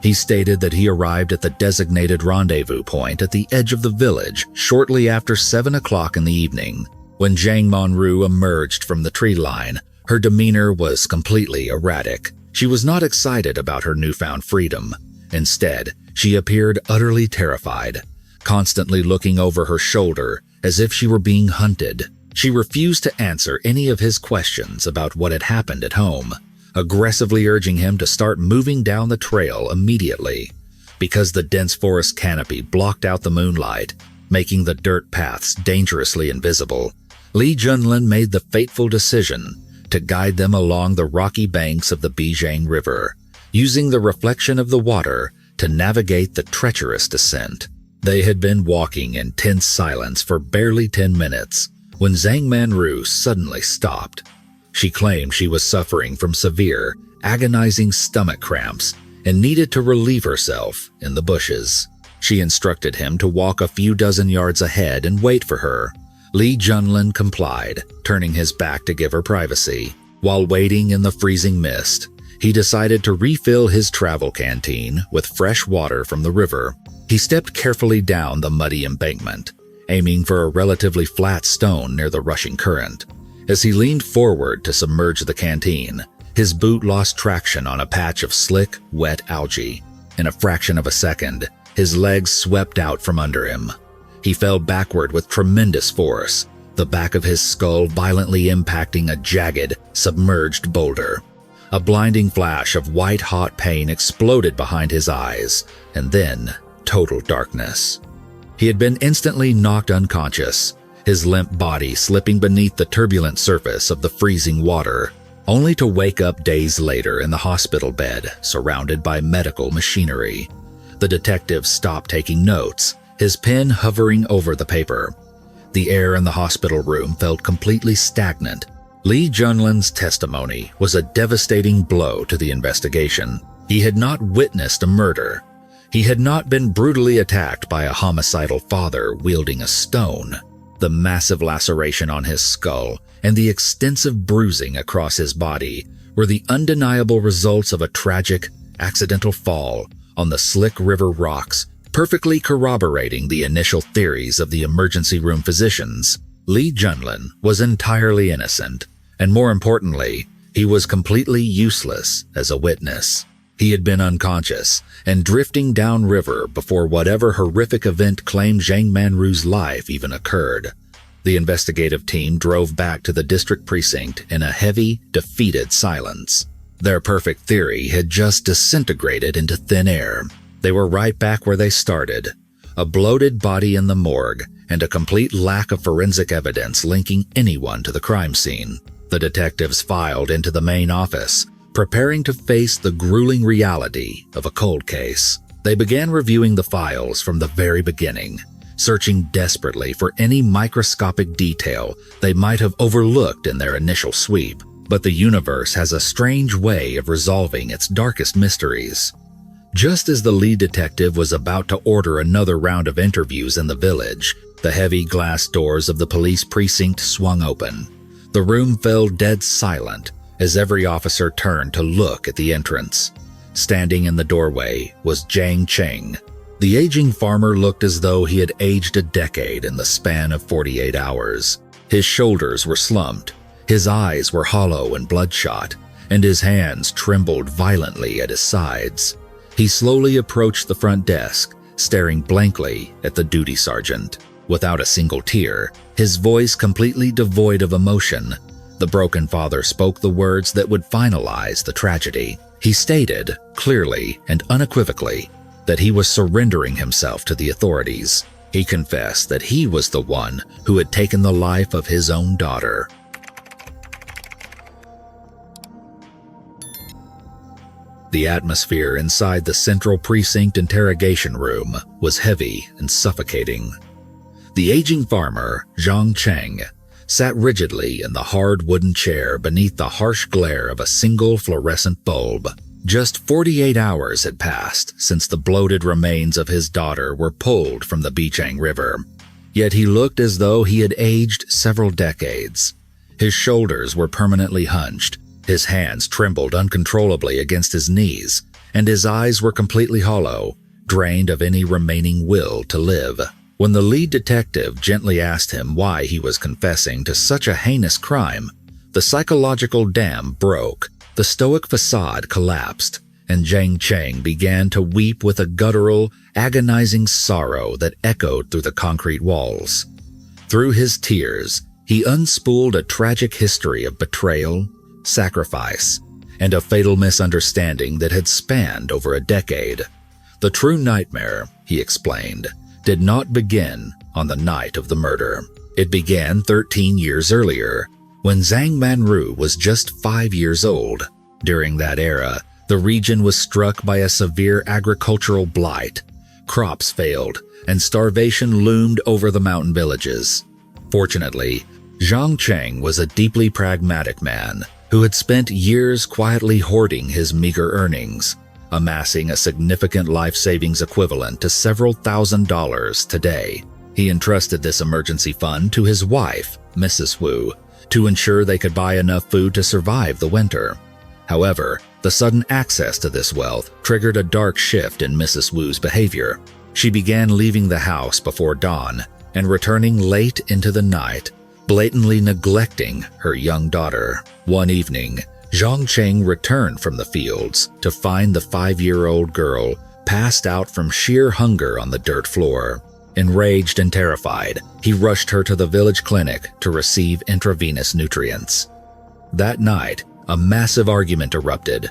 He stated that he arrived at the designated rendezvous point at the edge of the village shortly after 7 o'clock in the evening. When Zhang Monru emerged from the tree line, her demeanor was completely erratic. She was not excited about her newfound freedom. Instead, she appeared utterly terrified, constantly looking over her shoulder as if she were being hunted. She refused to answer any of his questions about what had happened at home, aggressively urging him to start moving down the trail immediately. Because the dense forest canopy blocked out the moonlight, making the dirt paths dangerously invisible, Li Junlin made the fateful decision to guide them along the rocky banks of the Bijang River, using the reflection of the water to navigate the treacherous descent. They had been walking in tense silence for barely 10 minutes when Zhang Manru suddenly stopped. She claimed she was suffering from severe, agonizing stomach cramps and needed to relieve herself in the bushes. She instructed him to walk a few dozen yards ahead and wait for her. Li Junlin complied, turning his back to give her privacy. While waiting in the freezing mist, he decided to refill his travel canteen with fresh water from the river. He stepped carefully down the muddy embankment, aiming for a relatively flat stone near the rushing current. As he leaned forward to submerge the canteen, his boot lost traction on a patch of slick, wet algae. In a fraction of a second, his legs swept out from under him. He fell backward with tremendous force, the back of his skull violently impacting a jagged, submerged boulder. A blinding flash of white-hot pain exploded behind his eyes, and then total darkness. He had been instantly knocked unconscious, his limp body slipping beneath the turbulent surface of the freezing water, only to wake up days later in the hospital bed, surrounded by medical machinery. The detective stopped taking notes, his pen hovering over the paper. The air in the hospital room felt completely stagnant. Li Junlin's testimony was a devastating blow to the investigation. He had not witnessed a murder. He had not been brutally attacked by a homicidal father wielding a stone. The massive laceration on his skull and the extensive bruising across his body were the undeniable results of a tragic, accidental fall on the slick river rocks, perfectly corroborating the initial theories of the emergency room physicians. Li Junlin was entirely innocent, and more importantly, he was completely useless as a witness. He had been unconscious and drifting downriver before whatever horrific event claimed Zhang Manru's life even occurred. The investigative team drove back to the district precinct in a heavy, defeated silence. Their perfect theory had just disintegrated into thin air. They were right back where they started. A bloated body in the morgue and a complete lack of forensic evidence linking anyone to the crime scene. The detectives filed into the main office, preparing to face the grueling reality of a cold case. They began reviewing the files from the very beginning, searching desperately for any microscopic detail they might have overlooked in their initial sweep. But the universe has a strange way of resolving its darkest mysteries. Just as the lead detective was about to order another round of interviews in the village, the heavy glass doors of the police precinct swung open. The room fell dead silent as every officer turned to look at the entrance. Standing in the doorway was Jiang Cheng. The aging farmer looked as though he had aged a decade in the span of 48 hours. His shoulders were slumped, his eyes were hollow and bloodshot, and his hands trembled violently at his sides. He slowly approached the front desk, staring blankly at the duty sergeant. Without a single tear, his voice completely devoid of emotion, the broken father spoke the words that would finalize the tragedy. He stated, clearly and unequivocally, that he was surrendering himself to the authorities. He confessed that he was the one who had taken the life of his own daughter. The atmosphere inside the central precinct interrogation room was heavy and suffocating. The aging farmer, Zhang Cheng, sat rigidly in the hard wooden chair beneath the harsh glare of a single fluorescent bulb. Just 48 hours had passed since the bloated remains of his daughter were pulled from the Bijang River, yet he looked as though he had aged several decades. His shoulders were permanently hunched, his hands trembled uncontrollably against his knees, and his eyes were completely hollow, drained of any remaining will to live. When the lead detective gently asked him why he was confessing to such a heinous crime, the psychological dam broke, the stoic facade collapsed, and Zhang Cheng began to weep with a guttural, agonizing sorrow that echoed through the concrete walls. Through his tears, he unspooled a tragic history of betrayal, sacrifice, and a fatal misunderstanding that had spanned over a decade. The true nightmare, he explained, did not begin on the night of the murder. It began 13 years earlier, when Zhang Manru was just 5 years old. During that era, the region was struck by a severe agricultural blight. Crops failed, and starvation loomed over the mountain villages. Fortunately, Zhang Cheng was a deeply pragmatic man who had spent years quietly hoarding his meager earnings, amassing a significant life savings equivalent to several $1,000s today. He entrusted this emergency fund to his wife, Mrs. Wu, to ensure they could buy enough food to survive the winter. However, the sudden access to this wealth triggered a dark shift in Mrs. Wu's behavior. She began leaving the house before dawn and returning late into the night, blatantly neglecting her young daughter. One evening, Zhang Cheng returned from the fields to find the 5-year-old girl passed out from sheer hunger on the dirt floor. Enraged and terrified, he rushed her to the village clinic to receive intravenous nutrients. That night, a massive argument erupted.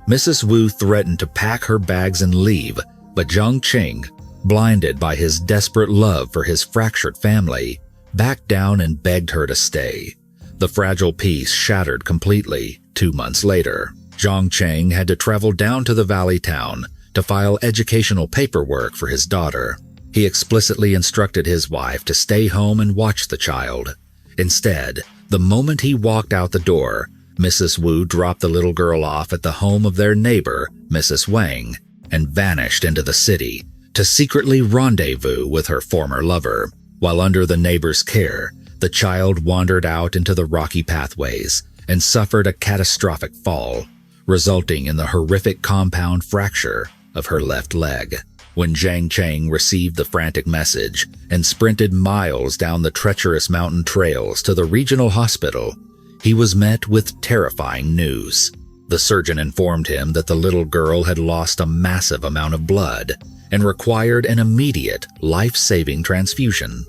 Mrs. Wu threatened to pack her bags and leave, but Zhang Cheng, blinded by his desperate love for his fractured family, backed down and begged her to stay. The fragile peace shattered completely 2 months later. Zhang Cheng had to travel down to the valley town to file educational paperwork for his daughter. He explicitly instructed his wife to stay home and watch the child. Instead, the moment he walked out the door, Mrs. Wu dropped the little girl off at the home of their neighbor, Mrs. Wang, and vanished into the city to secretly rendezvous with her former lover. While under the neighbor's care, the child wandered out into the rocky pathways and suffered a catastrophic fall, resulting in the horrific compound fracture of her left leg. When Zhang Cheng received the frantic message and sprinted miles down the treacherous mountain trails to the regional hospital, he was met with terrifying news. The surgeon informed him that the little girl had lost a massive amount of blood and required an immediate, life-saving transfusion.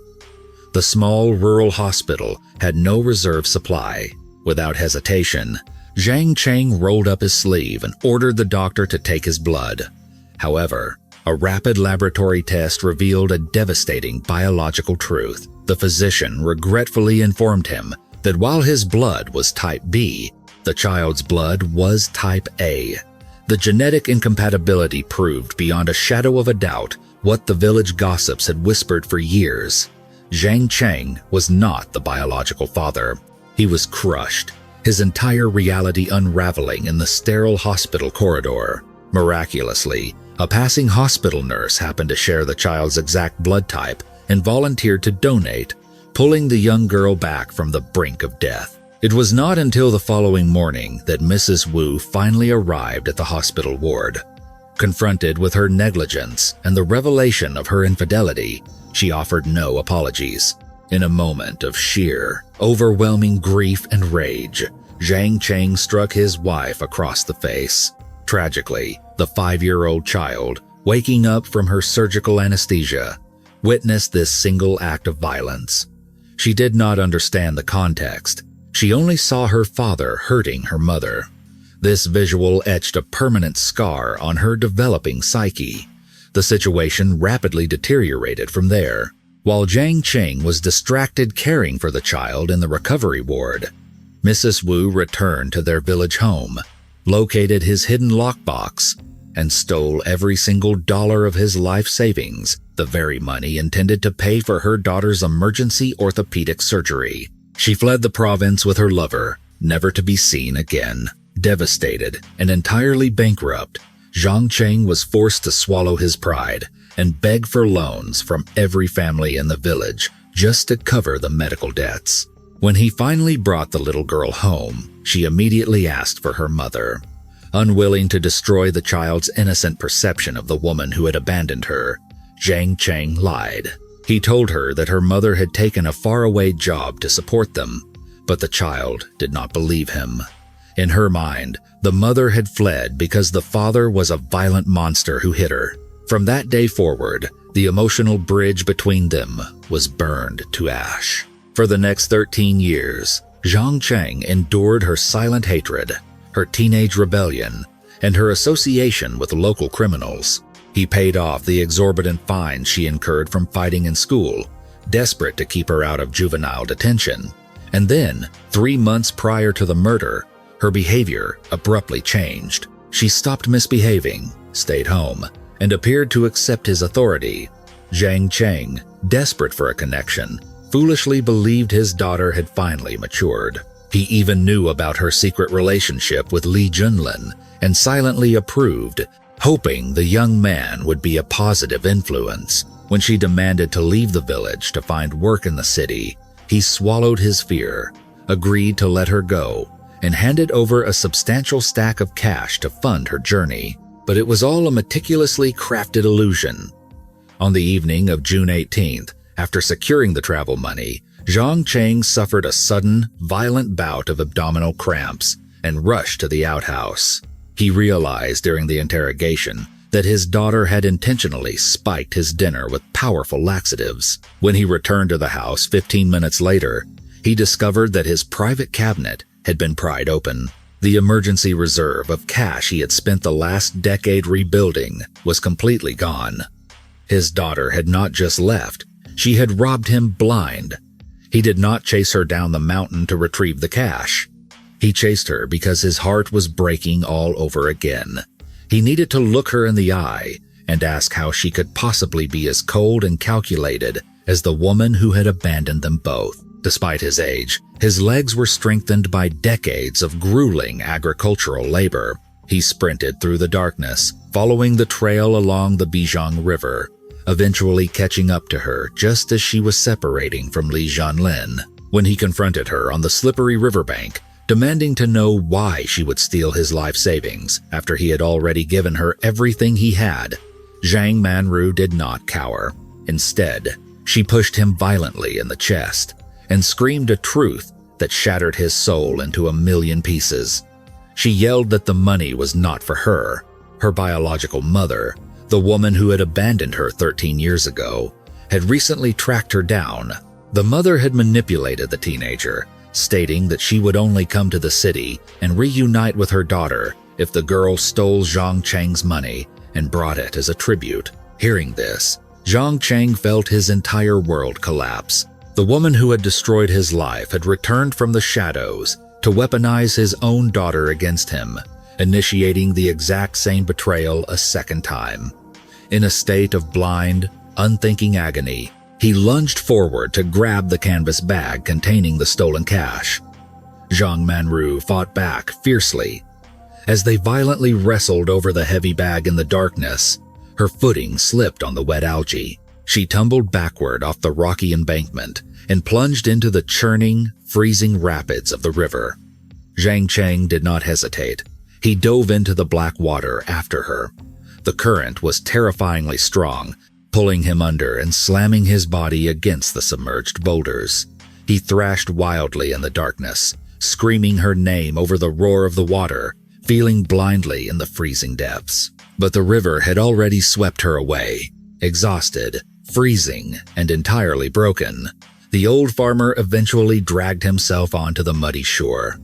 The small rural hospital had no reserve supply. Without hesitation, Zhang Cheng rolled up his sleeve and ordered the doctor to take his blood. However, a rapid laboratory test revealed a devastating biological truth. The physician regretfully informed him that while his blood was type B, the child's blood was type A. The genetic incompatibility proved beyond a shadow of a doubt what the village gossips had whispered for years. Zhang Cheng was not the biological father. He was crushed, his entire reality unraveling in the sterile hospital corridor. Miraculously, a passing hospital nurse happened to share the child's exact blood type and volunteered to donate, pulling the young girl back from the brink of death. It was not until the following morning that Mrs. Wu finally arrived at the hospital ward. Confronted with her negligence and the revelation of her infidelity, she offered no apologies. In a moment of sheer, overwhelming grief and rage, Zhang Cheng struck his wife across the face. Tragically, the 5-year-old child, waking up from her surgical anesthesia, witnessed this single act of violence. She did not understand the context. She only saw her father hurting her mother. This visual etched a permanent scar on her developing psyche. The situation rapidly deteriorated from there. While Zhang Cheng was distracted caring for the child in the recovery ward, Mrs. Wu returned to their village home, located his hidden lockbox, and stole every single dollar of his life savings, the very money intended to pay for her daughter's emergency orthopedic surgery. She fled the province with her lover, never to be seen again. Devastated and entirely bankrupt, Zhang Cheng was forced to swallow his pride and beg for loans from every family in the village just to cover the medical debts. When he finally brought the little girl home, she immediately asked for her mother. Unwilling to destroy the child's innocent perception of the woman who had abandoned her, Zhang Cheng lied. He told her that her mother had taken a faraway job to support them, but the child did not believe him. In her mind, the mother had fled because the father was a violent monster who hit her. From that day forward, the emotional bridge between them was burned to ash. For the next 13 years, Zhang Cheng endured her silent hatred, her teenage rebellion, and her association with local criminals. He paid off the exorbitant fines she incurred from fighting in school, desperate to keep her out of juvenile detention. And then, 3 months prior to the murder, her behavior abruptly changed. She stopped misbehaving, stayed home, and appeared to accept his authority. Zhang Cheng, desperate for a connection, foolishly believed his daughter had finally matured. He even knew about her secret relationship with Li Junlin and silently approved, hoping the young man would be a positive influence. When she demanded to leave the village to find work in the city, he swallowed his fear, agreed to let her go, and handed over a substantial stack of cash to fund her journey. But it was all a meticulously crafted illusion. On the evening of June 18th, after securing the travel money, Zhang Cheng suffered a sudden, violent bout of abdominal cramps and rushed to the outhouse. He realized during the interrogation that his daughter had intentionally spiked his dinner with powerful laxatives. When he returned to the house 15 minutes later, he discovered that his private cabinet had been pried open. The emergency reserve of cash he had spent the last decade rebuilding was completely gone. His daughter had not just left, she had robbed him blind. He did not chase her down the mountain to retrieve the cash. He chased her because his heart was breaking all over again. He needed to look her in the eye and ask how she could possibly be as cold and calculated as the woman who had abandoned them both. Despite his age, his legs were strengthened by decades of grueling agricultural labor. He sprinted through the darkness, following the trail along the Bijang River, eventually catching up to her just as she was separating from Li Junlin. When he confronted her on the slippery riverbank, demanding to know why she would steal his life savings after he had already given her everything he had, Zhang Manru did not cower. Instead, she pushed him violently in the chest and screamed a truth that shattered his soul into a million pieces. She yelled that the money was not for her, her biological mother, the woman who had abandoned her 13 years ago, had recently tracked her down. The mother had manipulated the teenager, stating that she would only come to the city and reunite with her daughter if the girl stole Zhang Cheng's money and brought it as a tribute. Hearing this, Zhang Cheng felt his entire world collapse. The woman who had destroyed his life had returned from the shadows to weaponize his own daughter against him, initiating the exact same betrayal a second time. In a state of blind, unthinking agony, he lunged forward to grab the canvas bag containing the stolen cash. Zhang Manru fought back fiercely. As they violently wrestled over the heavy bag in the darkness, her footing slipped on the wet algae. She tumbled backward off the rocky embankment and plunged into the churning, freezing rapids of the river. Zhang Cheng did not hesitate. He dove into the black water after her. The current was terrifyingly strong, pulling him under and slamming his body against the submerged boulders. He thrashed wildly in the darkness, screaming her name over the roar of the water, feeling blindly in the freezing depths. But the river had already swept her away. Exhausted, freezing, and entirely broken, the old farmer eventually dragged himself onto the muddy shore.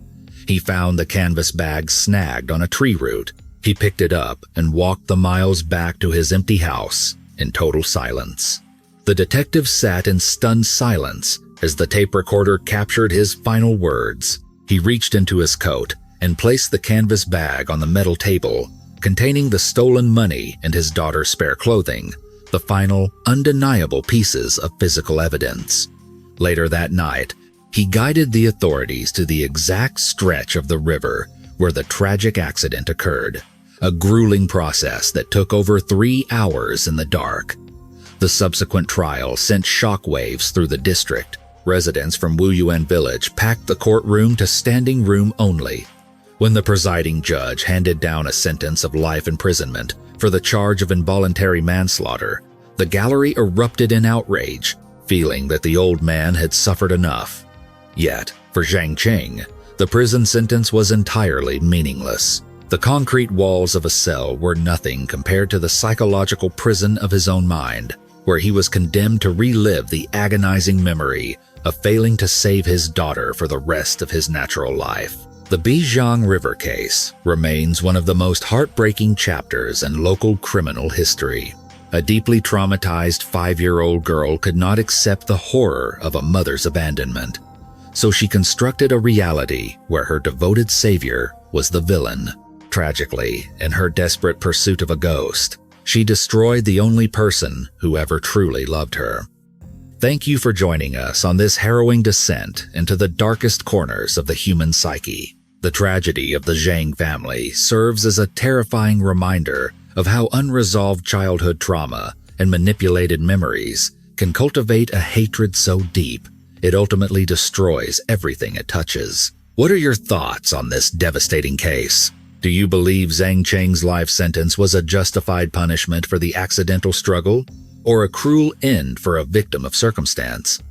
He found the canvas bag snagged on a tree root. He picked it up and walked the miles back to his empty house in total silence. The detective sat in stunned silence as the tape recorder captured his final words. He reached into his coat and placed the canvas bag on the metal table, containing the stolen money and his daughter's spare clothing, the final, undeniable pieces of physical evidence. Later that night, he guided the authorities to the exact stretch of the river where the tragic accident occurred, a grueling process that took over 3 hours in the dark. The subsequent trial sent shockwaves through the district. Residents from Wuyuan village packed the courtroom to standing room only. When the presiding judge handed down a sentence of life imprisonment for the charge of involuntary manslaughter, the gallery erupted in outrage, feeling that the old man had suffered enough. Yet, for Zhang Cheng, the prison sentence was entirely meaningless. The concrete walls of a cell were nothing compared to the psychological prison of his own mind, where he was condemned to relive the agonizing memory of failing to save his daughter for the rest of his natural life. The Bijiang River case remains one of the most heartbreaking chapters in local criminal history. A deeply traumatized 5-year-old girl could not accept the horror of a mother's abandonment, so she constructed a reality where her devoted savior was the villain. Tragically, in her desperate pursuit of a ghost, she destroyed the only person who ever truly loved her. Thank you for joining us on this harrowing descent into the darkest corners of the human psyche. The tragedy of the Zhang family serves as a terrifying reminder of how unresolved childhood trauma and manipulated memories can cultivate a hatred so deep it ultimately destroys everything it touches. What are your thoughts on this devastating case? Do you believe Zhang Cheng's life sentence was a justified punishment for the accidental struggle, or a cruel end for a victim of circumstance?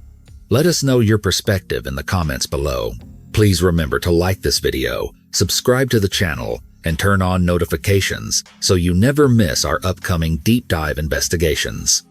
Let us know your perspective in the comments below. Please remember to like this video, subscribe to the channel, and turn on notifications so you never miss our upcoming deep dive investigations.